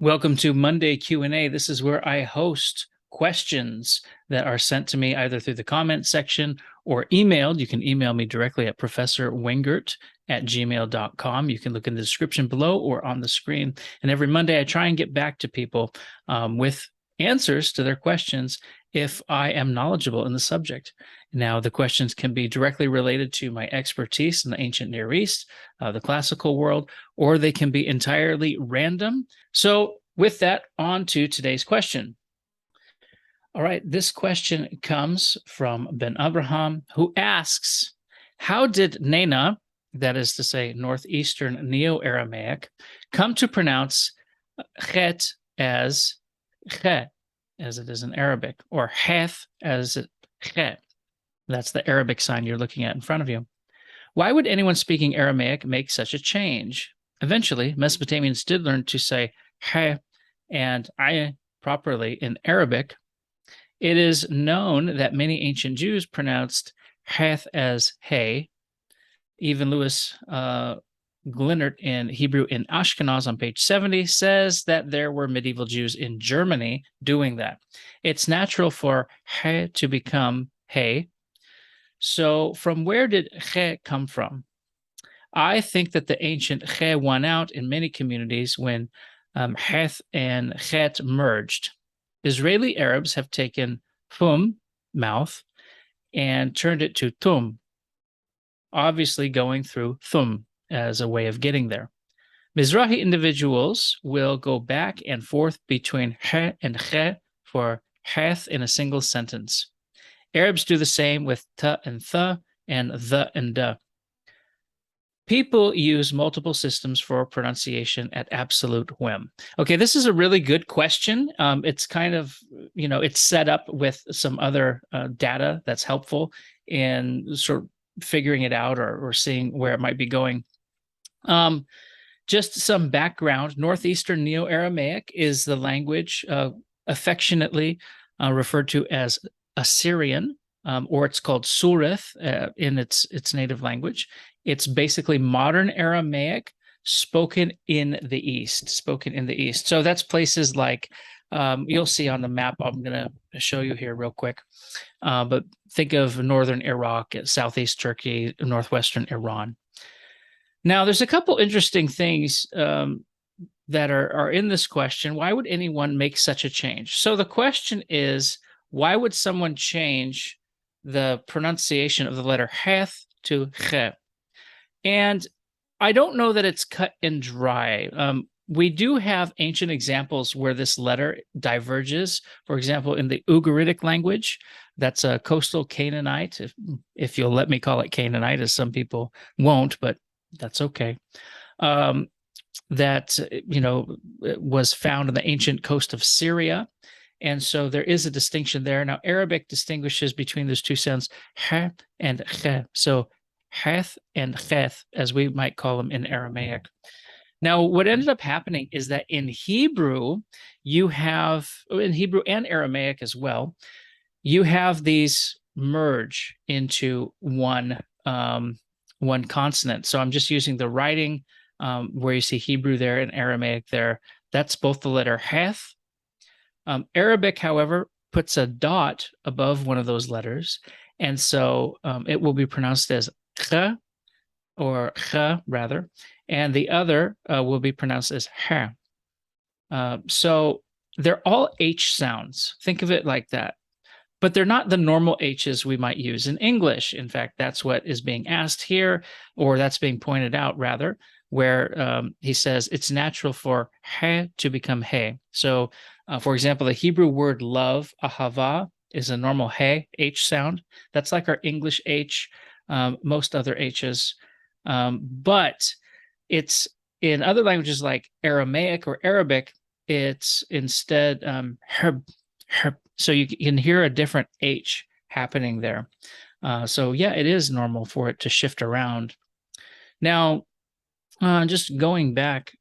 Welcome to Monday Q&A. This is where I host questions that are sent to me either through the comment section or emailed. You can email me directly at professorwingert@gmail.com. You can look in the description below or on the screen. And every Monday, I try and get back to people with answers to their questions if I am knowledgeable in the subject. Now, the questions can be directly related to my expertise in the ancient Near East, the classical world, or they can be entirely random. So with that, on to today's question. All right, this question comes from Ben Avraham, who asks, how did NENA, that is to say Northeastern Neo-Aramaic, come to pronounce Hhet as Khet, as it is in Arabic, or Heth as Khet? That's the Arabic sign you're looking at in front of you. Why would anyone speaking Aramaic make such a change? Eventually, Mesopotamians did learn to say He and I properly in Arabic. It is known that many ancient Jews pronounced Heth as He. Even Lewis Glinert in Hebrew in Ashkenaz on page 70 says that there were medieval Jews in Germany doing that. It's natural for He to become He. So from where did He come from? I think that the ancient He won out in many communities when Heth and Khet merged. Israeli Arabs have taken Fum, mouth, and turned it to Tum, obviously going through Thum as a way of getting there. Mizrahi individuals will go back and forth between He and Khet for Heth in a single sentence. Arabs do the same with ta and tha and the and da. People use multiple systems for pronunciation at absolute whim. Okay, this is a really good question. It's kind of, it's set up with some other data that's helpful in sort of figuring it out or seeing where it might be going. Just some background. Northeastern Neo-Aramaic is the language affectionately referred to as Assyrian, or it's called Sureth in its native language. It's basically modern Aramaic spoken in the East. So that's places like you'll see on the map. I'm going to show you here real quick. But think of northern Iraq, southeast Turkey, northwestern Iran. Now, there's a couple interesting things that are in this question. Why would anyone make such a change? So the question is, why would someone change the pronunciation of the letter Heth to Khet? And I don't know that it's cut and dry. We do have ancient examples where this letter diverges. For example, in the Ugaritic language, that's a coastal Canaanite, if you'll let me call it Canaanite, as some people won't, but that's okay. That, was found on the ancient coast of Syria. And so there is a distinction there. Now, Arabic distinguishes between those two sounds, ha and khe. So Heth and Khet, as we might call them in Aramaic. Now, what ended up happening is that in Hebrew, in Hebrew and Aramaic as well, you have these merge into one consonant. So I'm just using the writing where you see Hebrew there and Aramaic there. That's both the letter Heth. Arabic, however, puts a dot above one of those letters, and so it will be pronounced as kh, or kh rather, and the other will be pronounced as ha. So they're all H sounds. Think of it like that. But they're not the normal H's we might use in English. In fact, that's what is being asked here, or that's being pointed out rather, where he says it's natural for he to become he. So, for example, the Hebrew word love, ahava, is a normal he, H sound. That's like our English H, most other H's. But it's in other languages like Aramaic or Arabic, it's instead herb. So you can hear a different H happening there. So yeah, it is normal for it to shift around. Now, just going back,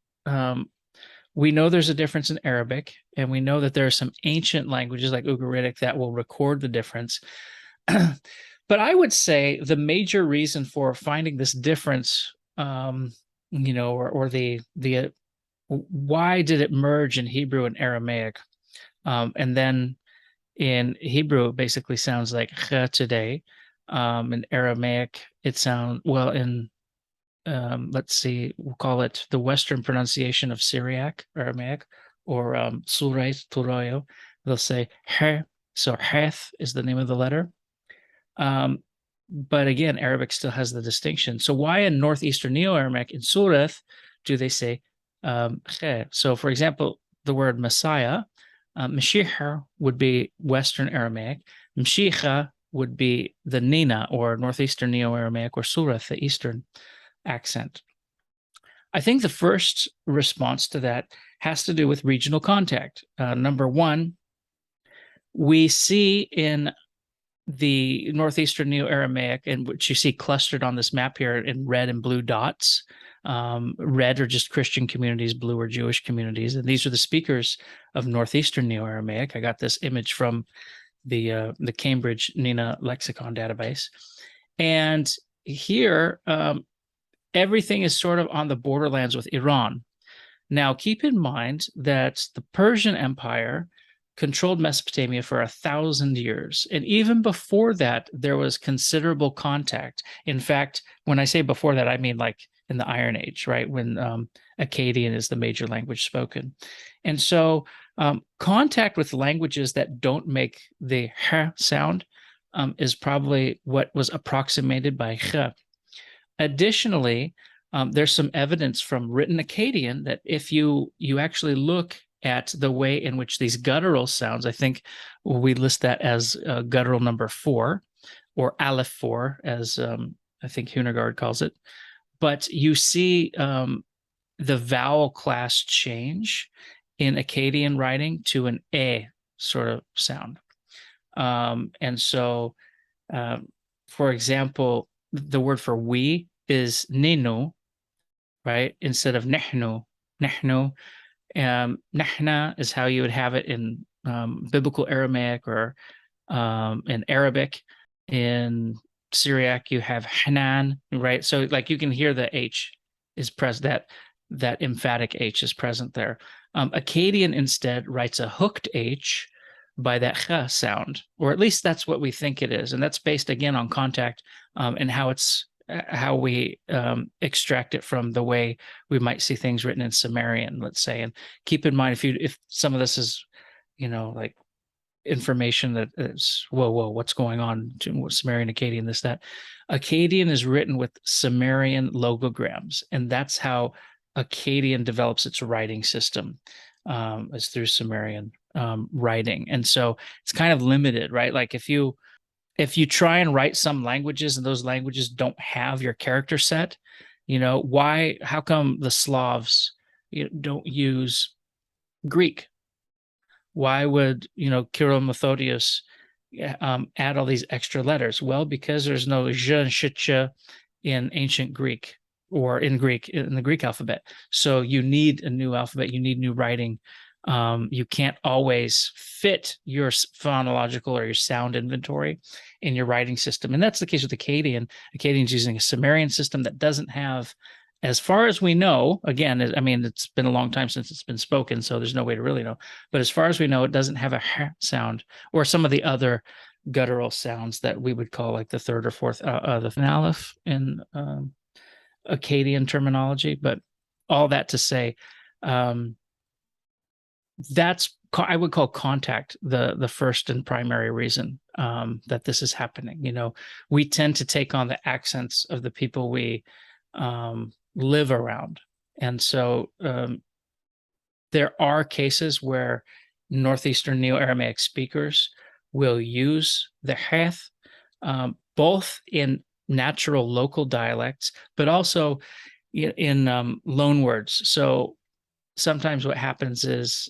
we know there's a difference in Arabic, and we know that there are some ancient languages like Ugaritic that will record the difference. But I would say the major reason for finding this difference, or the why did it merge in Hebrew and Aramaic? And then in Hebrew, it basically sounds like Ch today. In Aramaic, it sounds, well, in, let's see, we'll call it the Western pronunciation of Syriac, Aramaic, or Surais, Turoyo. They'll say He, so Heth is the name of the letter. But again, Arabic still has the distinction. So why in Northeastern Neo-Aramaic, in Sureth, do they say He? So for example, the word Messiah, Mashiach would be Western Aramaic. Mshicha would be the NENA, or Northeastern Neo-Aramaic, or Sureth, the Eastern accent. I think the first response to that has to do with regional contact. Number one, we see in the Northeastern Neo-Aramaic, and which you see clustered on this map here in red and blue dots. Red are just Christian communities, blue are Jewish communities, and these are the speakers of Northeastern Neo-Aramaic. I got this image from the Cambridge NENA lexicon database, and here everything is sort of on the borderlands with Iran. Now, keep in mind that the Persian Empire controlled Mesopotamia for 1,000 years. And even before that, there was considerable contact. In fact, when I say before that, I mean like in the Iron Age, right? When Akkadian is the major language spoken. And so contact with languages that don't make the H sound is probably what was approximated by Kh. Additionally, there's some evidence from written Akkadian that if you actually look at the way in which these guttural sounds, I think we list that as guttural number 4, or Aleph 4, as I think Hunegard calls it. But you see the vowel class change in Akkadian writing to an A sort of sound. And so, for example, the word for we is ninu, right? Instead of nehnu. Nehnu. Nahna is how you would have it in biblical Aramaic, or in Arabic. In Syriac, you have Hanan, right? So like you can hear the H is present, that emphatic H is present there. Akkadian instead writes a hooked H by that Ch sound, or at least that's what we think it is. And that's based again on contact and how we extract it from the way we might see things written in Sumerian, let's say. And keep in mind, if some of this is, like information that is, whoa, what's going on? Sumerian, Akkadian, this, that. Akkadian is written with Sumerian logograms, and that's how Akkadian develops its writing system, is through Sumerian writing. And so it's kind of limited, right? Like if you try and write some languages and those languages don't have your character set, how come the Slavs don't use Greek? Why would, Kirill Methodius add all these extra letters? Well, because there's no zh and shitcha in ancient Greek, or in the Greek alphabet. So you need a new alphabet, you need new writing. You can't always fit your phonological or your sound inventory in your writing system. And that's the case with Akkadian. Akkadian's using a Sumerian system that doesn't have, as far as we know, again, I mean, it's been a long time since it's been spoken, so there's no way to really know. But as far as we know, it doesn't have a H sound, or some of the other guttural sounds that we would call like the third or fourth, the Aleph in Akkadian terminology. But all that to say, that's, I would call contact the first and primary reason that this is happening. We tend to take on the accents of the people we live around. And so there are cases where Northeastern Neo-Aramaic speakers will use the Heth, both in natural local dialects, but also in loan words. So sometimes what happens is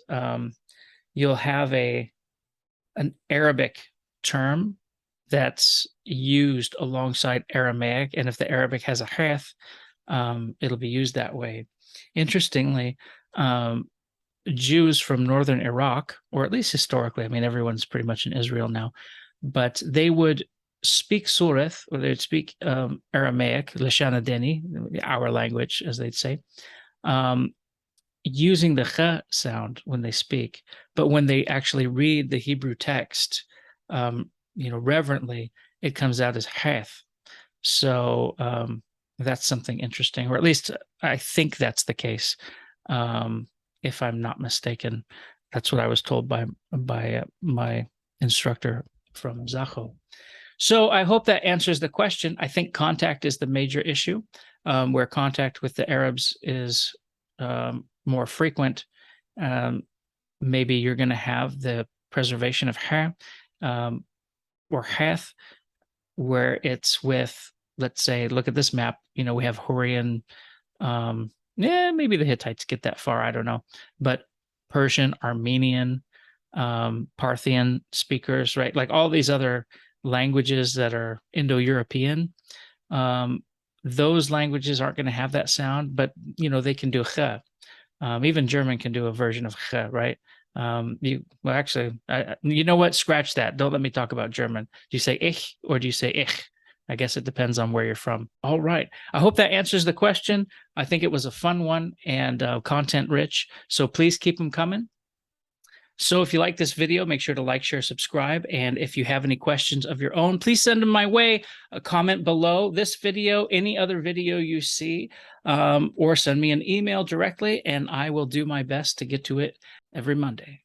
you'll have an Arabic term that's used alongside Aramaic, and if the Arabic has a Heth, it'll be used that way. Interestingly, Jews from northern Iraq, or at least historically, I mean, everyone's pretty much in Israel now, but they would speak Sureth, or they'd speak Aramaic, Lashana Deni, our language, as they'd say, using the ch sound when they speak, but when they actually read the Hebrew text, reverently, it comes out as Heth. So that's something interesting, or at least I think that's the case. If I'm not mistaken, that's what I was told by my instructor from Zacho. So I hope that answers the question. I think contact is the major issue, where contact with the Arabs is more frequent. Maybe you're going to have the preservation of Ha or Heth, where it's with, let's say, look at this map. We have Hurrian. Maybe the Hittites get that far. I don't know, but Persian, Armenian, Parthian speakers, right? Like all these other languages that are Indo-European, those languages aren't going to have that sound, but they can do ch. Even German can do a version of ch, right? You know what? Scratch that. Don't let me talk about German. Do you say ich or do you say ich? I guess it depends on where you're from. All right. I hope that answers the question. I think it was a fun one and content rich. So please keep them coming. So if you like this video, make sure to like, share, subscribe. And if you have any questions of your own, please send them my way. A comment below this video, any other video you see, or send me an email directly, and I will do my best to get to it every Monday.